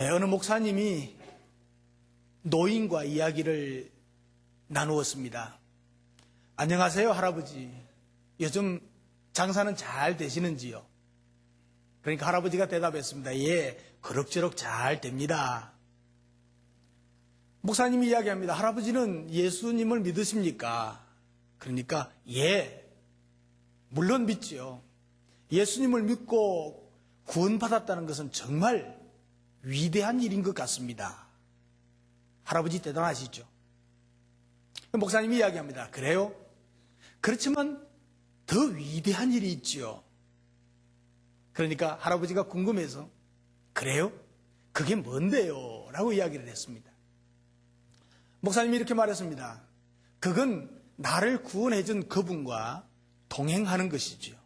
어느 목사님이 노인과 이야기를 나누었습니다. 안녕하세요, 할아버지. 요즘 장사는 잘 되시는지요? 그러니까 할아버지가 대답했습니다. 예, 그럭저럭 잘 됩니다. 목사님이 이야기합니다. 할아버지는 예수님을 믿으십니까? 그러니까 예, 물론 믿지요. 예수님을 믿고 구원받았다는 것은 정말 위대한 일인 것 같습니다. 할아버지 대단하시죠? 목사님이 이야기합니다. 그래요? 그렇지만 더 위대한 일이 있지요. 그러니까 할아버지가 궁금해서 그래요? 그게 뭔데요? 라고 이야기를 했습니다. 목사님이 이렇게 말했습니다. 그건 나를 구원해준 그분과 동행하는 것이지요.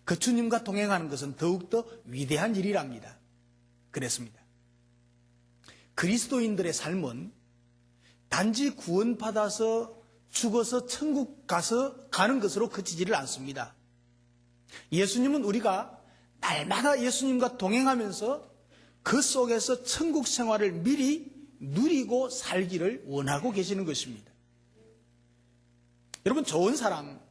그 주님과 동행하는 것은 더욱더 위대한 일이랍니다. 그랬습니다. 그리스도인들의 삶은 단지 구원받아서 죽어서 천국 가는 것으로 그치지를 않습니다. 예수님은 우리가 날마다 예수님과 동행하면서 그 속에서 천국 생활을 미리 누리고 살기를 원하고 계시는 것입니다. 여러분, 좋은 사람,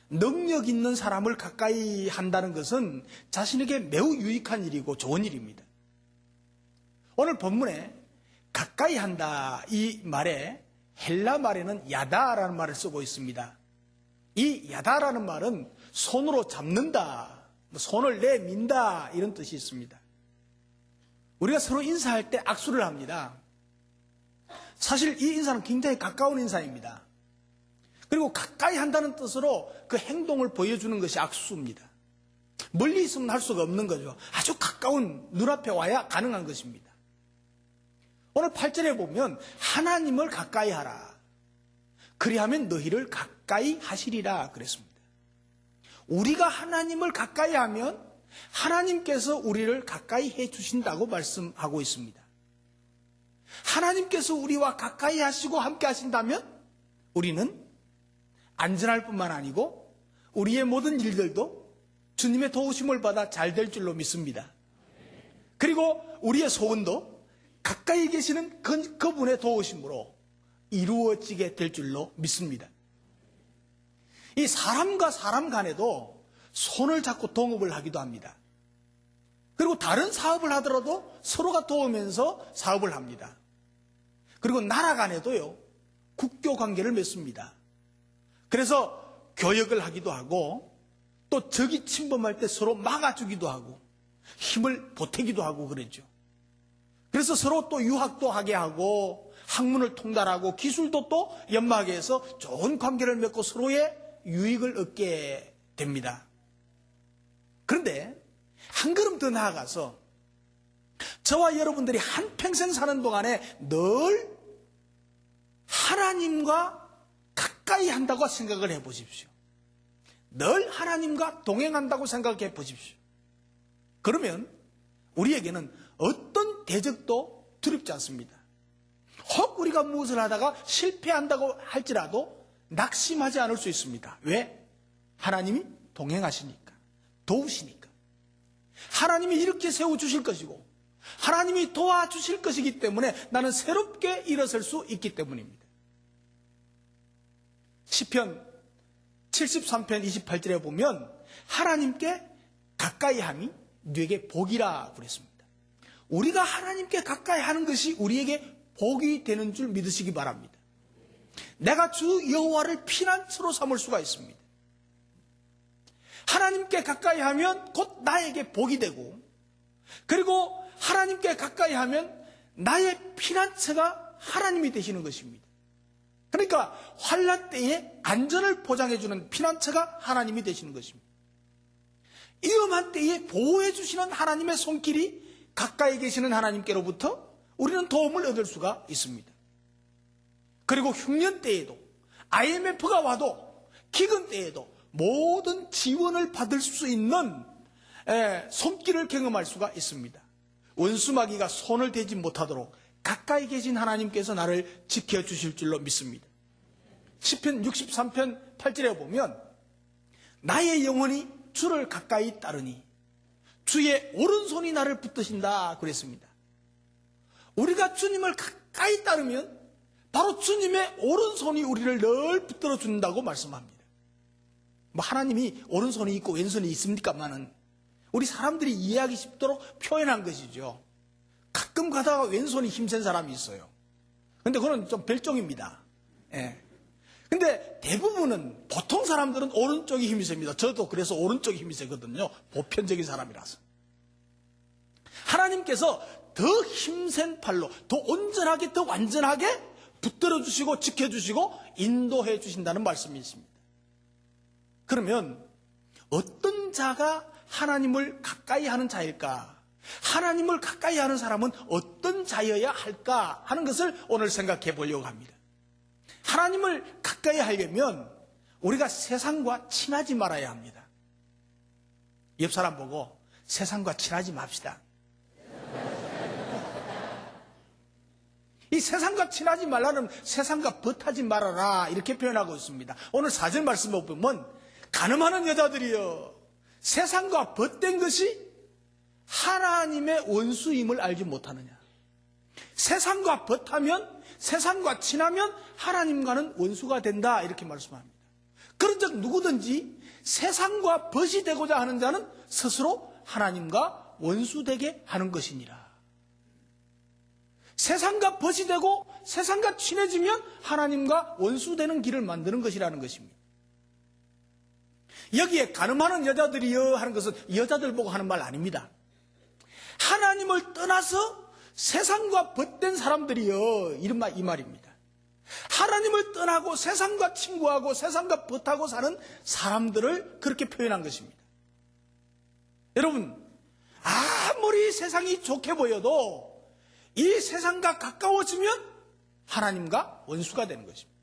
능력 있는 사람을 가까이 한다는 것은 자신에게 매우 유익한 일이고 좋은 일입니다. 오늘 본문에 가까이 한다 이 말에 헬라 말에는 야다라는 말을 쓰고 있습니다. 이 야다라는 말은 손으로 잡는다, 손을 내민다 이런 뜻이 있습니다. 우리가 서로 인사할 때 악수를 합니다. 사실 이 인사는 굉장히 가까운 인사입니다. 그리고 가까이 한다는 뜻으로 그 행동을 보여주는 것이 악수입니다. 멀리 있으면 할 수가 없는 거죠. 아주 가까운 눈앞에 와야 가능한 것입니다. 오늘 8절에 보면 하나님을 가까이 하라. 그리하면 너희를 가까이 하시리라 그랬습니다. 우리가 하나님을 가까이 하면 하나님께서 우리를 가까이 해 주신다고 말씀하고 있습니다. 하나님께서 우리와 가까이 하시고 함께 하신다면 우리는 안전할 뿐만 아니고 우리의 모든 일들도 주님의 도우심을 받아 잘 될 줄로 믿습니다. 그리고 우리의 소원도 가까이 계시는 그분의 도우심으로 이루어지게 될 줄로 믿습니다. 이 사람과 사람 간에도 손을 잡고 동업을 하기도 합니다. 그리고 다른 사업을 하더라도 서로가 도우면서 사업을 합니다. 그리고 나라 간에도요, 국교 관계를 맺습니다. 그래서 교역을 하기도 하고 또 적이 침범할 때 서로 막아주기도 하고 힘을 보태기도 하고 그러죠. 그래서 서로 또 유학도 하게 하고 학문을 통달하고 기술도 또 연마하게 해서 좋은 관계를 맺고 서로의 유익을 얻게 됩니다. 그런데 한 걸음 더 나아가서 저와 여러분들이 한평생 사는 동안에 늘 하나님과 가까이 한다고 생각을 해보십시오. 늘 하나님과 동행한다고 생각해 보십시오. 그러면 우리에게는 어떤 대적도 두렵지 않습니다. 혹 우리가 무엇을 하다가 실패한다고 할지라도 낙심하지 않을 수 있습니다. 왜? 하나님이 동행하시니까, 도우시니까. 하나님이 이렇게 세워주실 것이고 하나님이 도와주실 것이기 때문에 나는 새롭게 일어설 수 있기 때문입니다. 시편 73편 28절에 보면 하나님께 가까이 함이 너에게 복이라 그랬습니다. 우리가 하나님께 가까이 하는 것이 우리에게 복이 되는 줄 믿으시기 바랍니다. 내가 주 여호와를 피난처로 삼을 수가 있습니다. 하나님께 가까이 하면 곧 나에게 복이 되고, 그리고 하나님께 가까이 하면 나의 피난처가 하나님이 되시는 것입니다. 그러니까 환난 때에 안전을 보장해 주는 피난처가 하나님이 되시는 것입니다. 위험한 때에 보호해 주시는 하나님의 손길이 가까이 계시는 하나님께로부터 우리는 도움을 얻을 수가 있습니다. 그리고 흉년 때에도 IMF가 와도 기근 때에도 모든 지원을 받을 수 있는 손길을 경험할 수가 있습니다. 원수마귀가 손을 대지 못하도록 가까이 계신 하나님께서 나를 지켜주실 줄로 믿습니다. 시편 63편 8절에 보면 나의 영혼이 주를 가까이 따르니 주의 오른손이 나를 붙드신다 그랬습니다. 우리가 주님을 가까이 따르면 바로 주님의 오른손이 우리를 늘 붙들어 준다고 말씀합니다. 뭐 하나님이 오른손이 있고 왼손이 있습니까만은 우리 사람들이 이해하기 쉽도록 표현한 것이죠. 가끔 가다가 왼손이 힘센 사람이 있어요. 근데 그건 좀 별종입니다. 예. 근데 대부분은 보통 사람들은 오른쪽이 힘이 셉니다. 저도 그래서 오른쪽이 힘이 세거든요. 보편적인 사람이라서. 하나님께서 더 힘센 팔로 더 온전하게 더 완전하게 붙들어 주시고 지켜주시고 인도해 주신다는 말씀이 있습니다. 그러면 어떤 자가 하나님을 가까이 하는 자일까? 하나님을 가까이 하는 사람은 어떤 자여야 할까 하는 것을 오늘 생각해 보려고 합니다. 하나님을 가까이 하려면 우리가 세상과 친하지 말아야 합니다. 옆 사람 보고 세상과 친하지 맙시다. 이 세상과 친하지 말라는 세상과 벗하지 말아라 이렇게 표현하고 있습니다. 오늘 4절 말씀을 보면 가늠하는 여자들이여 세상과 벗된 것이 하나님의 원수임을 알지 못하느냐. 세상과 벗하면 세상과 친하면 하나님과는 원수가 된다 이렇게 말씀합니다. 그런즉 누구든지 세상과 벗이 되고자 하는 자는 스스로 하나님과 원수되게 하는 것이니라. 세상과 벗이 되고 세상과 친해지면 하나님과 원수되는 길을 만드는 것이라는 것입니다. 여기에 가늠하는 여자들이여 하는 것은 여자들 보고 하는 말 아닙니다. 하나님을 떠나서 세상과 벗된 사람들이여 이 말입니다. 하나님을 떠나고 세상과 친구하고 세상과 벗하고 사는 사람들을 그렇게 표현한 것입니다. 여러분 아무리 세상이 좋게 보여도 이 세상과 가까워지면 하나님과 원수가 되는 것입니다.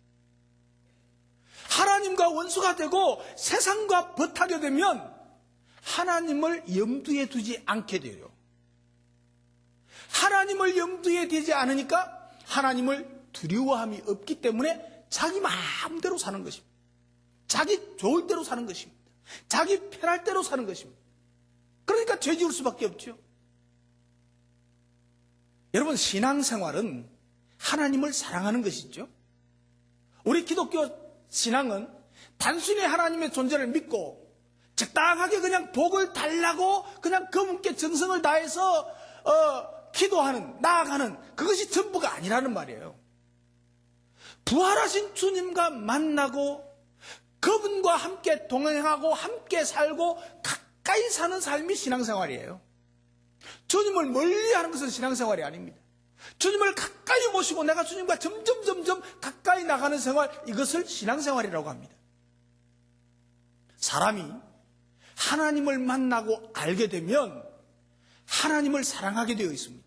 하나님과 원수가 되고 세상과 벗하게 되면 하나님을 염두에 두지 않게 돼요. 하나님을 염두에 두지 않으니까 하나님을 두려워함이 없기 때문에 자기 마음대로 사는 것입니다. 자기 좋을 대로 사는 것입니다. 자기 편할 대로 사는 것입니다. 그러니까 죄 지을 수밖에 없죠. 여러분 신앙생활은 하나님을 사랑하는 것이죠. 우리 기독교 신앙은 단순히 하나님의 존재를 믿고 적당하게 그냥 복을 달라고 그냥 그분께 정성을 다해서 기도하는 나아가는 그것이 전부가 아니라는 말이에요. 부활하신 주님과 만나고 그분과 함께 동행하고 함께 살고 가까이 사는 삶이 신앙생활이에요. 주님을 멀리하는 것은 신앙생활이 아닙니다. 주님을 가까이 모시고 내가 주님과 점점 가까이 나가는 생활, 이것을 신앙생활이라고 합니다. 사람이 하나님을 만나고 알게 되면 하나님을 사랑하게 되어 있습니다.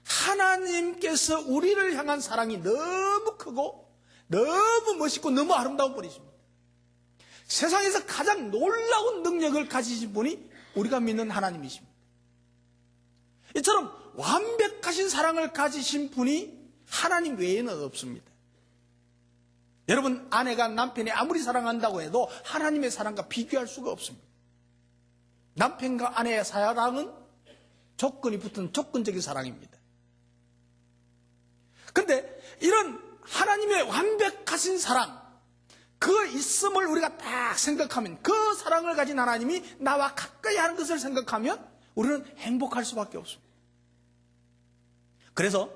하나님께서 우리를 향한 사랑이 너무 크고 너무 멋있고 너무 아름다운 분이십니다. 세상에서 가장 놀라운 능력을 가지신 분이 우리가 믿는 하나님이십니다. 이처럼 완벽하신 사랑을 가지신 분이 하나님 외에는 없습니다. 여러분 아내가 남편이 아무리 사랑한다고 해도 하나님의 사랑과 비교할 수가 없습니다. 남편과 아내의 사랑은 조건이 붙은 조건적인 사랑입니다. 그런데 이런 하나님의 완벽하신 사랑, 그 있음을 우리가 딱 생각하면 그 사랑을 가진 하나님이 나와 가까이 하는 것을 생각하면 우리는 행복할 수밖에 없습니다. 그래서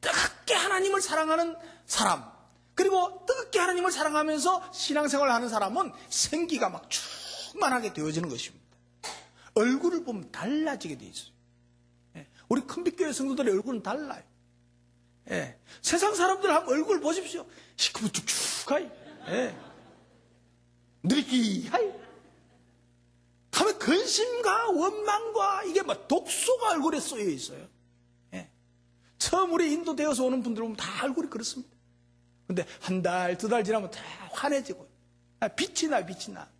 뜨겁게 하나님을 사랑하는 사람, 그리고 뜨겁게 하나님을 사랑하면서 신앙생활을 하는 사람은 생기가 막 충만하게 되어지는 것입니다. 얼굴을 보면 달라지게 되어 있어요. 우리 큰빛교회 성도들의 얼굴은 달라요. 세상 사람들 한번 얼굴 보십시오. 시커멓 축축하이, 느리끼하이. 하면 근심과 원망과 이게 막 독소가 얼굴에 쏘여 있어요. 처음 우리 인도되어서 오는 분들 보면 다 얼굴이 그렇습니다. 근데 한 달, 두 달 지나면 다 환해지고 빛이 나.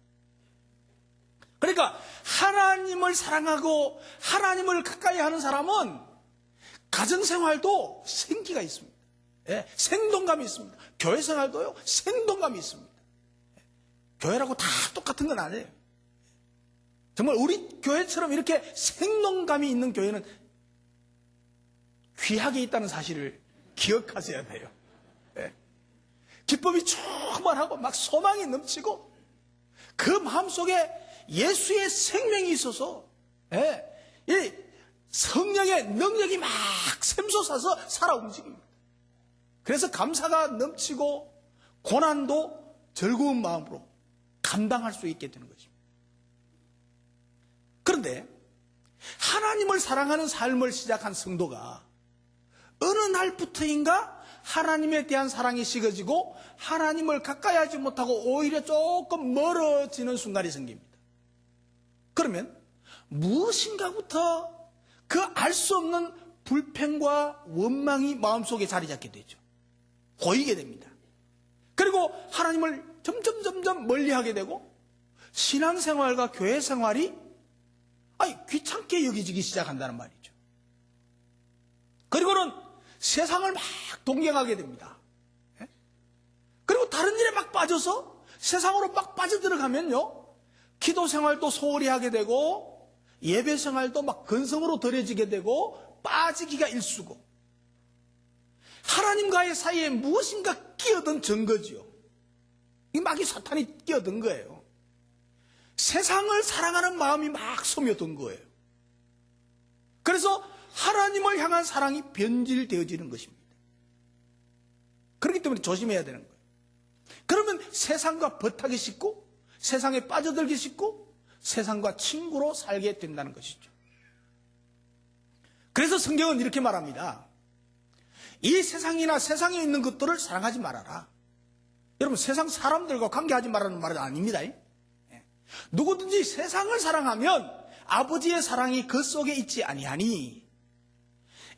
그러니까 하나님을 사랑하고 하나님을 가까이 하는 사람은 가정생활도 생기가 있습니다. 생동감이 있습니다. 교회생활도요, 생동감이 있습니다. 교회라고 다 똑같은 건 아니에요. 정말 우리 교회처럼 이렇게 생동감이 있는 교회는 귀하게 있다는 사실을 기억하셔야 돼요. 예. 기쁨이 충만하고 막 소망이 넘치고 그 마음속에 예수의 생명이 있어서 이 성령의 능력이 막 샘솟아서 살아 움직입니다. 그래서 감사가 넘치고 고난도 즐거운 마음으로 감당할 수 있게 되는 것입니다. 그런데 하나님을 사랑하는 삶을 시작한 성도가 어느 날부터인가 하나님에 대한 사랑이 식어지고 하나님을 가까이 하지 못하고 오히려 조금 멀어지는 순간이 생깁니다. 그러면 무엇인가부터 그 알 수 없는 불평과 원망이 마음속에 자리 잡게 되죠. 보이게 됩니다. 그리고 하나님을 점점 멀리하게 되고 신앙생활과 교회 생활이 귀찮게 여기지기 시작한다는 말이죠. 그리고는 세상을 막 동경하게 됩니다. 그리고 다른 일에 막 빠져서 세상으로 막 빠져들어가면요, 기도 생활도 소홀히 하게 되고 예배 생활도 막 근성으로 덜해지게 되고 빠지기가 일쑤고 하나님과의 사이에 무엇인가 끼어든 증거지요. 이 막이 사탄이 끼어든 거예요. 세상을 사랑하는 마음이 막 스며든 거예요. 그래서 하나님을 향한 사랑이 변질되어지는 것입니다. 그렇기 때문에 조심해야 되는 거예요. 그러면 세상과 버타기 쉽고 세상에 빠져들기 쉽고 세상과 친구로 살게 된다는 것이죠. 그래서 성경은 이렇게 말합니다. 이 세상이나 세상에 있는 것들을 사랑하지 말아라. 여러분, 세상 사람들과 관계하지 말라는 말은 아닙니다. 누구든지 세상을 사랑하면 아버지의 사랑이 그 속에 있지 아니하니,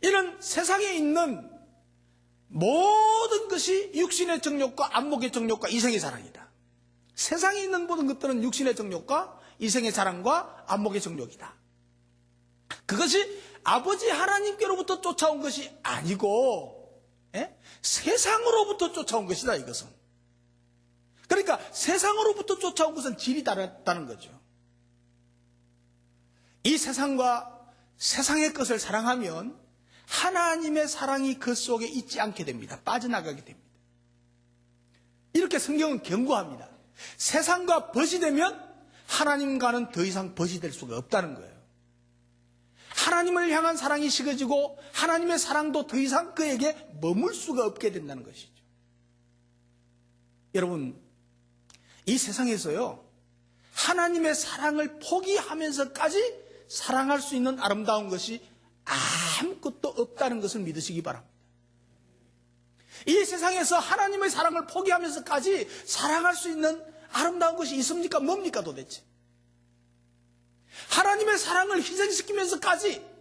이는 세상에 있는 모든 것이 육신의 정욕과 안목의 정욕과 이생의 사랑이다. 세상에 있는 모든 것들은 육신의 정욕과 이생의 사랑과 안목의 정욕이다. 그것이 아버지 하나님께로부터 쫓아온 것이 아니고 세상으로부터 쫓아온 것이다, 이것은. 그러니까 세상으로부터 쫓아온 것은 질이 다르다는 거죠. 이 세상과 세상의 것을 사랑하면 하나님의 사랑이 그 속에 있지 않게 됩니다. 빠져나가게 됩니다. 이렇게 성경은 경고합니다. 세상과 벗이 되면 하나님과는 더 이상 벗이 될 수가 없다는 거예요. 하나님을 향한 사랑이 식어지고 하나님의 사랑도 더 이상 그에게 머물 수가 없게 된다는 것이죠. 여러분, 이 세상에서요, 하나님의 사랑을 포기하면서까지 사랑할 수 있는 아름다운 것이 아무것도 없다는 것을 믿으시기 바랍니다. 이 세상에서 하나님의 사랑을 포기하면서까지 사랑할 수 있는 아름다운 것이 있습니까? 뭡니까 도대체? 하나님의 사랑을 희생시키면서까지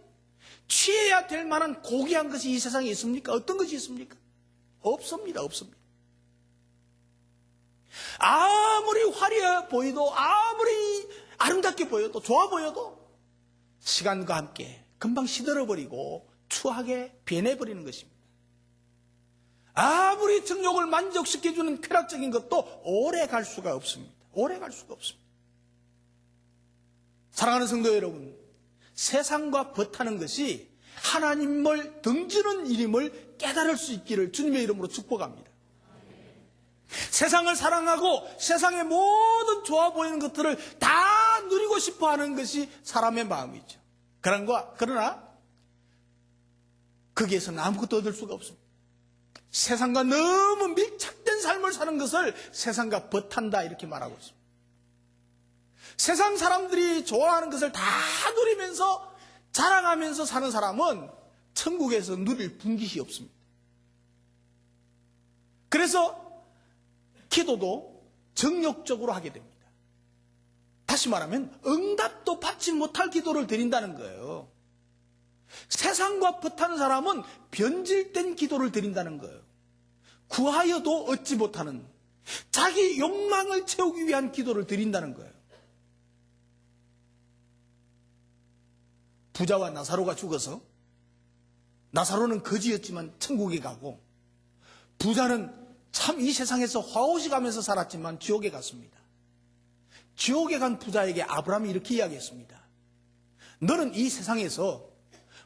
취해야 될 만한 고귀한 것이 이 세상에 있습니까? 어떤 것이 있습니까? 없습니다. 없습니다. 아무리 화려해 보여도, 아무리 아름답게 보여도, 좋아 보여도 시간과 함께 금방 시들어버리고 추하게 변해버리는 것입니다. 아무리 정욕을 만족시켜주는 쾌락적인 것도 오래 갈 수가 없습니다. 오래 갈 수가 없습니다. 사랑하는 성도 여러분, 세상과 벗하는 것이 하나님을 등지는 일임을 깨달을 수 있기를 주님의 이름으로 축복합니다. 세상을 사랑하고 세상의 모든 좋아 보이는 것들을 다 누리고 싶어 하는 것이 사람의 마음이죠. 그러나 거기에서는 아무것도 얻을 수가 없습니다. 세상과 너무 밀착된 삶을 사는 것을 세상과 벗한다, 이렇게 말하고 있습니다. 세상 사람들이 좋아하는 것을 다 누리면서 자랑하면서 사는 사람은 천국에서 누릴 분깃이 없습니다. 그래서 기도도 정욕적으로 하게 됩니다. 다시 말하면 응답도 받지 못할 기도를 드린다는 거예요. 세상과 벗하는 사람은 변질된 기도를 드린다는 거예요. 구하여도 얻지 못하는 자기 욕망을 채우기 위한 기도를 드린다는 거예요. 부자와 나사로가 죽어서 나사로는 거지였지만 천국에 가고, 부자는 참 이 세상에서 화옷이 가면서 살았지만 지옥에 갔습니다. 지옥에 간 부자에게 아브라함이 이렇게 이야기했습니다. 너는 이 세상에서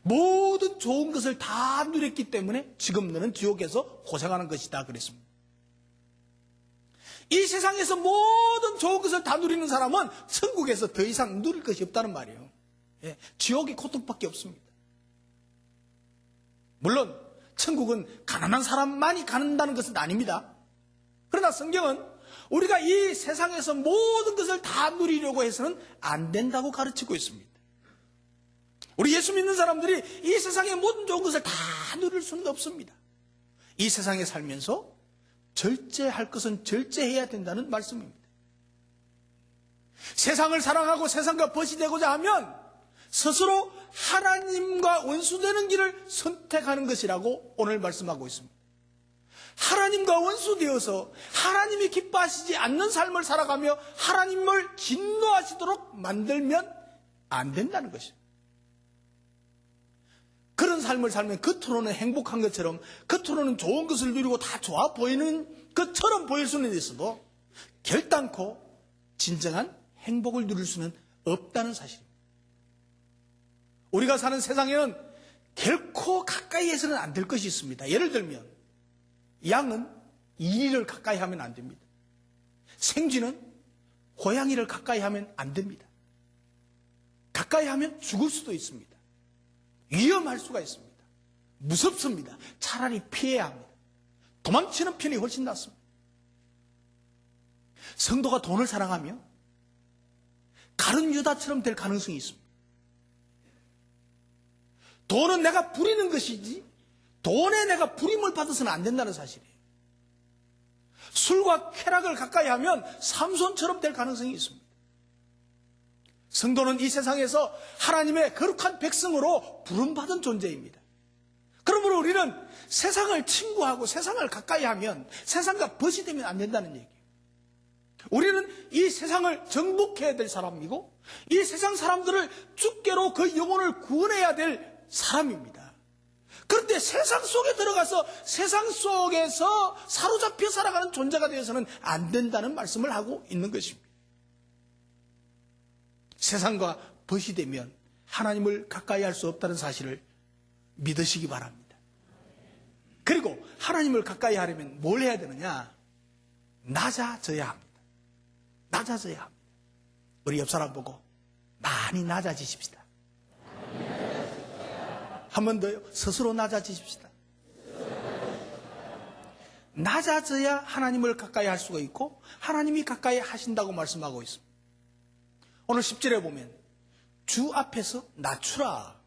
모든 좋은 것을 다 누렸기 때문에 지금 너는 지옥에서 고생하는 것이다 그랬습니다. 이 세상에서 모든 좋은 것을 다 누리는 사람은 천국에서 더 이상 누릴 것이 없다는 말이에요. 예, 지옥의 고통밖에 없습니다. 물론 천국은 가난한 사람만이 간다는 것은 아닙니다. 그러나 성경은 우리가 이 세상에서 모든 것을 다 누리려고 해서는 안 된다고 가르치고 있습니다. 우리 예수 믿는 사람들이 이 세상의 모든 좋은 것을 다 누릴 수는 없습니다. 이 세상에 살면서 절제할 것은 절제해야 된다는 말씀입니다. 세상을 사랑하고 세상과 벗이 되고자 하면 스스로 하나님과 원수되는 길을 선택하는 것이라고 오늘 말씀하고 있습니다. 하나님과 원수되어서 하나님이 기뻐하시지 않는 삶을 살아가며 하나님을 진노하시도록 만들면 안 된다는 것이죠. 그런 삶을 살면 겉으로는 행복한 것처럼, 겉으로는 좋은 것을 누리고 다 좋아 보이는 것처럼 보일 수는 있어도 결단코 진정한 행복을 누릴 수는 없다는 사실입니다. 우리가 사는 세상에는 결코 가까이 해서는 안 될 것이 있습니다. 예를 들면 양은 이리를 가까이 하면 안 됩니다. 생쥐는 고양이를 가까이 하면 안 됩니다. 가까이 하면 죽을 수도 있습니다. 위험할 수가 있습니다. 무섭습니다. 차라리 피해야 합니다. 도망치는 편이 훨씬 낫습니다. 성도가 돈을 사랑하며 가룟 유다처럼 될 가능성이 있습니다. 돈은 내가 부리는 것이지 돈에 내가 부림을 받아서는 안 된다는 사실이에요. 술과 쾌락을 가까이 하면 삼손처럼 될 가능성이 있습니다. 성도는 이 세상에서 하나님의 거룩한 백성으로 부름받은 존재입니다. 그러므로 우리는 세상을 친구하고 세상을 가까이 하면 세상과 벗이 되면 안 된다는 얘기예요. 우리는 이 세상을 정복해야 될 사람이고 이 세상 사람들을 주께로 그 영혼을 구원해야 될 사람입니다. 그런데 세상 속에 들어가서 세상 속에서 사로잡혀 살아가는 존재가 되어서는 안 된다는 말씀을 하고 있는 것입니다. 세상과 벗이 되면 하나님을 가까이 할 수 없다는 사실을 믿으시기 바랍니다. 그리고 하나님을 가까이 하려면 뭘 해야 되느냐? 낮아져야 합니다. 낮아져야 합니다. 우리 옆 사람 보고 많이 낮아지십시다. 한 번 더요. 스스로 낮아지십시다. 낮아져야 하나님을 가까이 할 수가 있고 하나님이 가까이 하신다고 말씀하고 있습니다. 오늘 10절에 보면 주 앞에서 낮추라.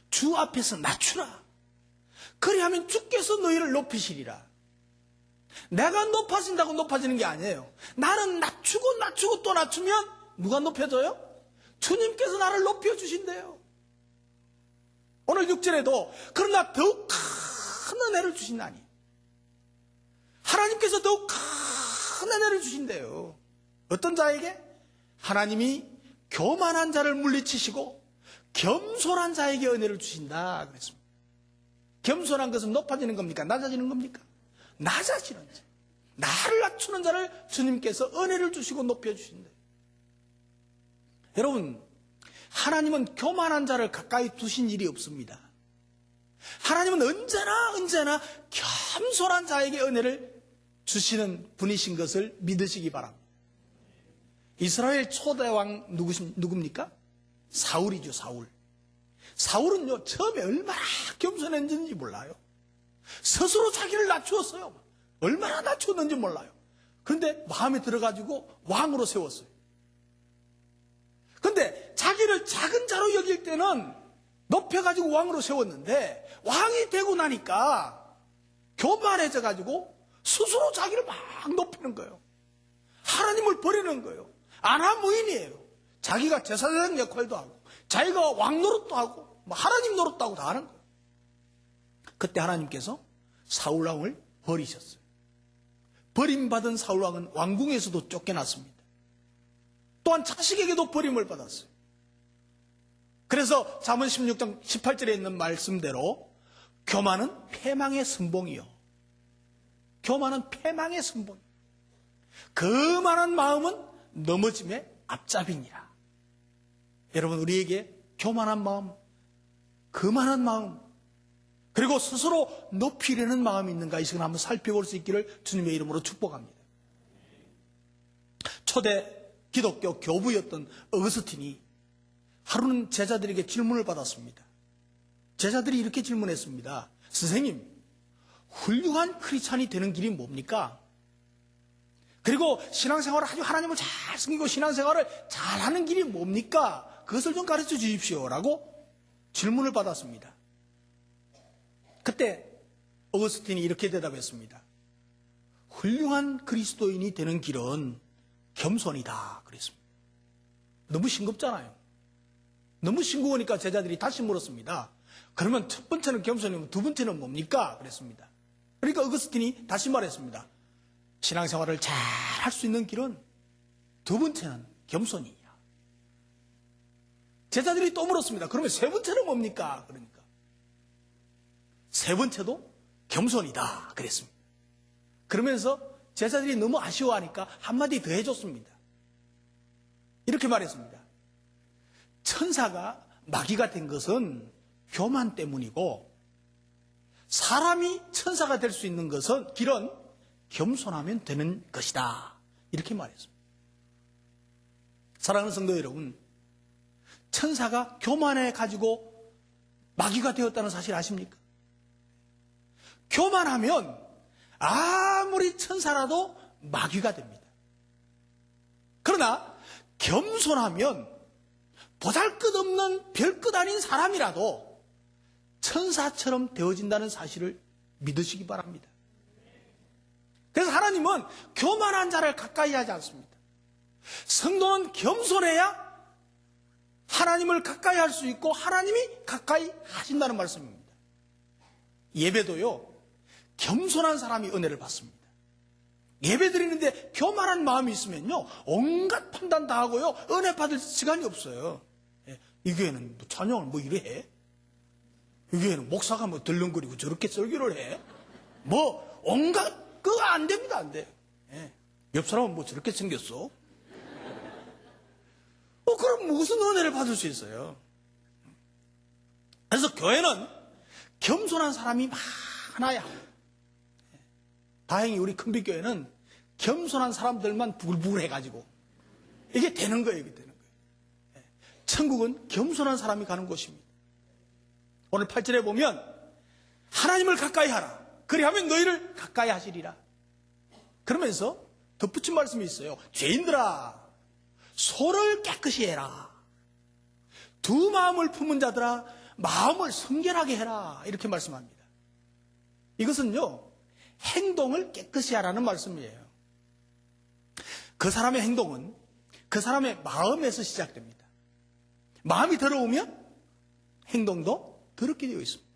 주 앞에서 낮추라. 그리하면 주께서 너희를 높이시리라. 내가 높아진다고 높아지는 게 아니에요. 나는 낮추고 또 낮추면 누가 높여줘요? 주님께서 나를 높여주신대요. 오늘 6절에도 그러나 더욱 큰 은혜를 주신다니. 하나님께서 더욱 큰 은혜를 주신대요. 어떤 자에게? 하나님이 교만한 자를 물리치시고 겸손한 자에게 은혜를 주신다 그랬습니다. 겸손한 것은 높아지는 겁니까? 낮아지는 겁니까? 낮아지는 자. 나를 낮추는 자를 주님께서 은혜를 주시고 높여주신다. 여러분, 하나님은 교만한 자를 가까이 두신 일이 없습니다. 하나님은 언제나 겸손한 자에게 은혜를 주시는 분이신 것을 믿으시기 바랍니다. 이스라엘 초대왕 누굽니까? 사울이죠, 사울. 사울은요, 처음에 얼마나 겸손했는지 몰라요. 스스로 자기를 낮추었어요. 얼마나 낮추었는지 몰라요. 그런데 마음에 들어가지고 왕으로 세웠어요. 그런데 자기를 작은 자로 여길 때는 높여가지고 왕으로 세웠는데 왕이 되고 나니까 교만해져가지고 스스로 자기를 막 높이는 거예요. 하나님을 버리는 거예요. 아나무인이에요. 자기가 제사장 역할도 하고 자기가 왕 노릇도 하고 하나님 노릇도 하고 다 하는 거예요. 그때 하나님께서 사울왕을 버리셨어요. 버림받은 사울왕은 왕궁에서도 쫓겨났습니다. 또한 자식에게도 버림을 받았어요. 그래서 잠언 16장 18절에 있는 말씀대로 교만은 패망의 선봉이요. 교만은 패망의 선봉. 거만한 마음은 넘어짐의 앞잡이니라. 여러분, 우리에게 교만한 마음, 거만한 마음, 그리고 스스로 높이려는 마음이 있는가, 이 시간 한번 살펴볼 수 있기를 주님의 이름으로 축복합니다. 초대 기독교 교부였던 어거스틴이 하루는 제자들에게 질문을 받았습니다. 제자들이 이렇게 질문했습니다. 선생님, 훌륭한 크리스찬이 되는 길이 뭡니까? 그리고 신앙생활을 아주 하나님을 잘 섬기고 신앙생활을 잘하는 길이 뭡니까? 그것을 좀 가르쳐 주십시오 라고 질문을 받았습니다. 그때 어거스틴이 이렇게 대답했습니다. 훌륭한 그리스도인이 되는 길은 겸손이다 그랬습니다. 너무 싱겁잖아요. 너무 싱거우니까 제자들이 다시 물었습니다. 그러면 첫 번째는 겸손이면 두 번째는 뭡니까? 그랬습니다. 그러니까 어거스틴이 다시 말했습니다. 신앙생활을 잘 할 수 있는 길은 두 번째는 겸손이야. 제자들이 또 물었습니다. 그러면 세 번째는 뭡니까? 그러니까 세 번째도 겸손이다 그랬습니다. 그러면서 제자들이 너무 아쉬워하니까 한마디 더 해줬습니다. 이렇게 말했습니다. 천사가 마귀가 된 것은 교만 때문이고 사람이 천사가 될 수 있는 것은 길은 겸손하면 되는 것이다. 이렇게 말했습니다. 사랑하는 성도 여러분, 천사가 교만해 가지고 마귀가 되었다는 사실 아십니까? 교만하면 아무리 천사라도 마귀가 됩니다. 그러나 겸손하면 보잘것없는 별것 아닌 사람이라도 천사처럼 되어진다는 사실을 믿으시기 바랍니다. 그래서 하나님은 교만한 자를 가까이 하지 않습니다. 성도는 겸손해야 하나님을 가까이 할 수 있고 하나님이 가까이 하신다는 말씀입니다. 예배도요, 겸손한 사람이 은혜를 받습니다. 예배 드리는데 교만한 마음이 있으면요, 온갖 판단 다 하고요, 은혜 받을 시간이 없어요. 이 교회는 뭐 찬양을 뭐 이래 해? 이 교회는 목사가 뭐 들렁거리고 저렇게 설교를 해? 뭐 온갖 그거 안 됩니다. 안 돼요. 옆 사람은 뭐 저렇게 생겼어? 그럼 무슨 은혜를 받을 수 있어요? 그래서 교회는 겸손한 사람이 많아야 합니다. 다행히 우리 큰빛교회는 겸손한 사람들만 부글부글 해가지고 이게 되는 거예요. 이게 되는 거예요. 천국은 겸손한 사람이 가는 곳입니다. 오늘 8절에 보면 하나님을 가까이 하라. 그리하면 너희를 가까이 하시리라. 그러면서 덧붙인 말씀이 있어요. 죄인들아, 소를 깨끗이 해라. 두 마음을 품은 자들아, 마음을 성결하게 해라. 이렇게 말씀합니다. 이것은요, 행동을 깨끗이 하라는 말씀이에요. 그 사람의 행동은 그 사람의 마음에서 시작됩니다. 마음이 더러우면 행동도 더럽게 되어 있습니다.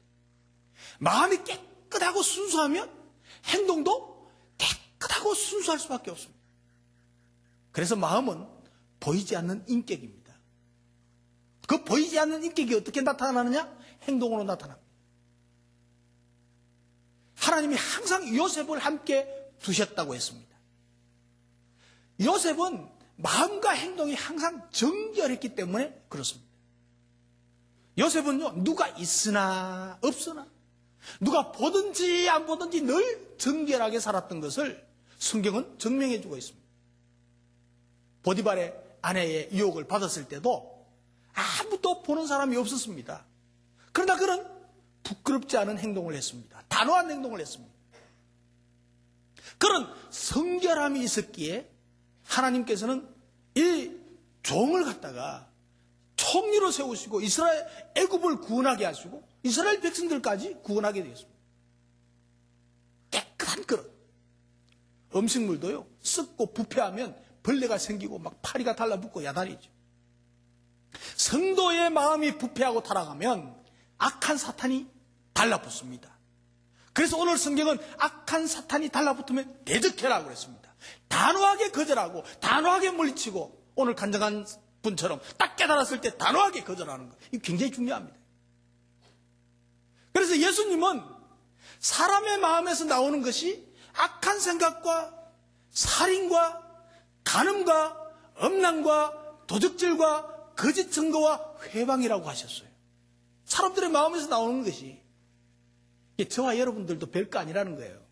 마음이 깨끗하고 순수하면 행동도 깨끗하고 순수할 수밖에 없습니다. 그래서 마음은 보이지 않는 인격입니다. 그 보이지 않는 인격이 어떻게 나타나느냐? 행동으로 나타납니다. 하나님이 항상 요셉을 함께 두셨다고 했습니다. 요셉은 마음과 행동이 항상 정결했기 때문에 그렇습니다. 요셉은요, 누가 있으나 없으나 누가 보든지 안 보든지 늘 정결하게 살았던 것을 성경은 증명해 주고 있습니다. 보디발의 아내의 유혹을 받았을 때도 아무도 보는 사람이 없었습니다. 그러나 그는 부끄럽지 않은 행동을 했습니다. 단호한 행동을 했습니다. 그런 성결함이 있었기에 하나님께서는 이 종을 갖다가 총리로 세우시고 이스라엘 애굽을 구원하게 하시고 이스라엘 백성들까지 구원하게 되었습니다. 깨끗한 그릇. 음식물도요, 썩고 부패하면 벌레가 생기고 막 파리가 달라붙고 야단이죠. 성도의 마음이 부패하고 타락하면 악한 사탄이 달라붙습니다. 그래서 오늘 성경은 악한 사탄이 달라붙으면 대적해라고 그랬습니다. 단호하게 거절하고 단호하게 물리치고 오늘 간증한 분처럼 딱 깨달았을 때 단호하게 거절하는 것. 이거 굉장히 중요합니다. 그래서 예수님은 사람의 마음에서 나오는 것이 악한 생각과 살인과 간음과 음란과 도적질과 거짓 증거와 회방이라고 하셨어요. 사람들의 마음에서 나오는 것이 저와 여러분들도 별거 아니라는 거예요.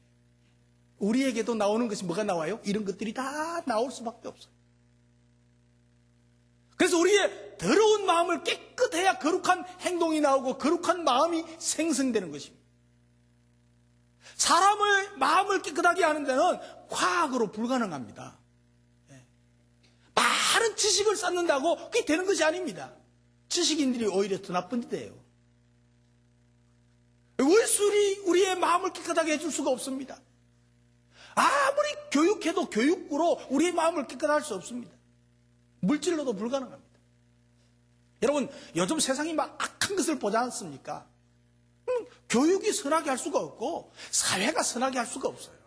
우리에게도 나오는 것이 뭐가 나와요? 이런 것들이 다 나올 수밖에 없어요. 그래서 우리의 더러운 마음을 깨끗해야 거룩한 행동이 나오고 거룩한 마음이 생성되는 것입니다. 사람의 마음을 깨끗하게 하는 데는 과학으로 불가능합니다. 많은 지식을 쌓는다고 그게 되는 것이 아닙니다. 지식인들이 오히려 더 나쁜 데예요. 의술이 우리의 마음을 깨끗하게 해줄 수가 없습니다. 아무리 교육해도 교육으로 우리의 마음을 깨끗할 수 없습니다. 물질로도 불가능합니다. 여러분, 요즘 세상이 막 악한 것을 보지 않습니까? 교육이 선하게 할 수가 없고 사회가 선하게 할 수가 없어요.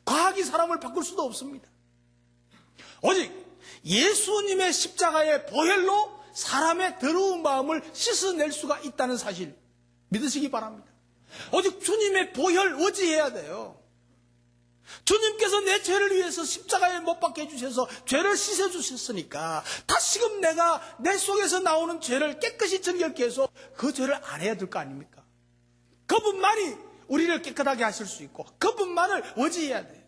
과학이 사람을 바꿀 수도 없습니다. 오직 예수님의 십자가의 보혈로 사람의 더러운 마음을 씻어낼 수가 있다는 사실 믿으시기 바랍니다. 오직 주님의 보혈 의지해야 돼요. 주님께서 내 죄를 위해서 십자가에 못 박게 해주셔서 죄를 씻어주셨으니까 다시금 내가 내 속에서 나오는 죄를 깨끗이 정결케 해서 그 죄를 안 해야 될 거 아닙니까? 그분만이 우리를 깨끗하게 하실 수 있고 그분만을 의지해야 돼요.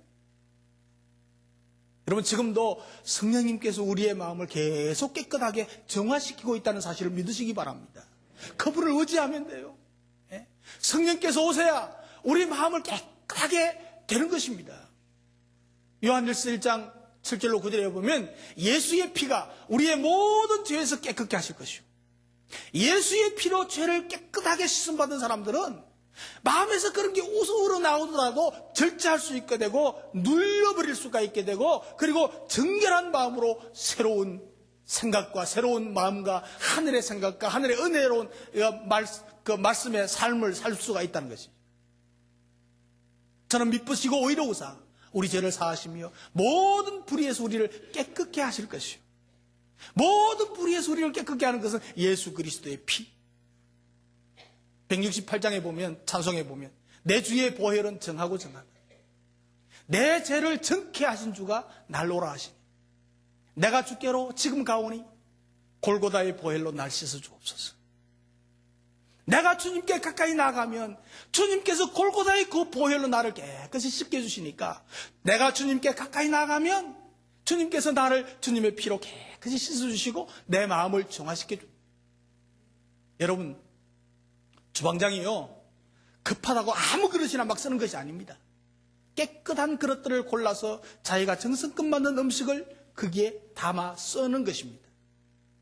여러분, 지금도 성령님께서 우리의 마음을 계속 깨끗하게 정화시키고 있다는 사실을 믿으시기 바랍니다. 그분을 의지하면 돼요. 성령께서 오셔야 우리 마음을 깨끗하게 되는 것입니다. 요한일서 1장 7절로 9절에 보면 예수의 피가 우리의 모든 죄에서 깨끗게 하실 것이요. 예수의 피로 죄를 깨끗하게 씻음받은 사람들은 마음에서 그런 게 우스우러 나오더라도 절제할 수 있게 되고 눌려버릴 수가 있게 되고 그리고 정결한 마음으로 새로운 생각과 새로운 마음과 하늘의 생각과 하늘의 은혜로운 그 말씀의 삶을 살 수가 있다는 것이죠. 저는 미쁘시고 의로우사 우리 죄를 사하시며 모든 불의에서 우리를 깨끗게 하실 것이요. 모든 불의에서 우리를 깨끗게 하는 것은 예수 그리스도의 피. 168장에 보면 찬송에 보면 내 주의 보혈은 정하고 정하다. 내 죄를 정케 하신 주가 날로라 하시니 내가 주께로 지금 가오니 골고다의 보혈로 날 씻어 주옵소서. 내가 주님께 가까이 나가면 주님께서 골고다의 그 보혈로 나를 깨끗이 씻게 해주시니까 내가 주님께 가까이 나가면 주님께서 나를 주님의 피로 깨끗이 씻어주시고 내 마음을 정화시켜 줍니다. 여러분, 주방장이요 급하다고 아무 그릇이나 막 쓰는 것이 아닙니다. 깨끗한 그릇들을 골라서 자기가 정성껏 만든 음식을 거기에 담아 쓰는 것입니다.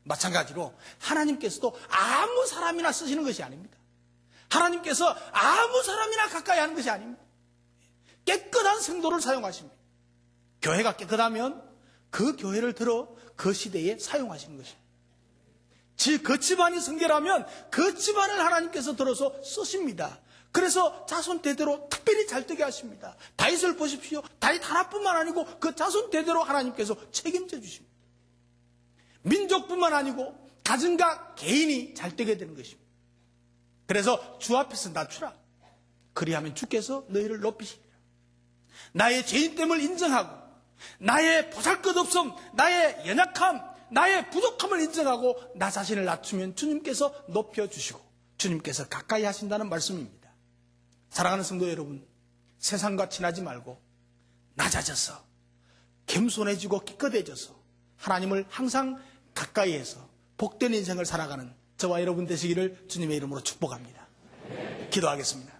마찬가지로 하나님께서도 아무 사람이나 쓰시는 것이 아닙니다. 하나님께서 아무 사람이나 가까이 하는 것이 아닙니다. 깨끗한 성도를 사용하십니다. 교회가 깨끗하면 그 교회를 들어 그 시대에 사용하시는 것입니다. 그 집안이 성결하면 그 집안을 하나님께서 들어서 쓰십니다. 그래서 자손 대대로 특별히 잘 되게 하십니다. 다윗을 보십시오. 다윗 하나뿐만 아니고 그 자손 대대로 하나님께서 책임져 주십니다. 민족뿐만 아니고 가정과 개인이 잘 되게 되는 것입니다. 그래서 주 앞에서 낮추라. 그리하면 주께서 너희를 높이시리라. 나의 죄인됨을 인정하고 나의 보잘것없음, 나의 연약함, 나의 부족함을 인정하고 나 자신을 낮추면 주님께서 높여주시고 주님께서 가까이 하신다는 말씀입니다. 사랑하는 성도 여러분, 세상과 친하지 말고 낮아져서 겸손해지고 깨끗해져서 하나님을 항상 가까이해서 복된 인생을 살아가는 저와 여러분 되시기를 주님의 이름으로 축복합니다. 기도하겠습니다.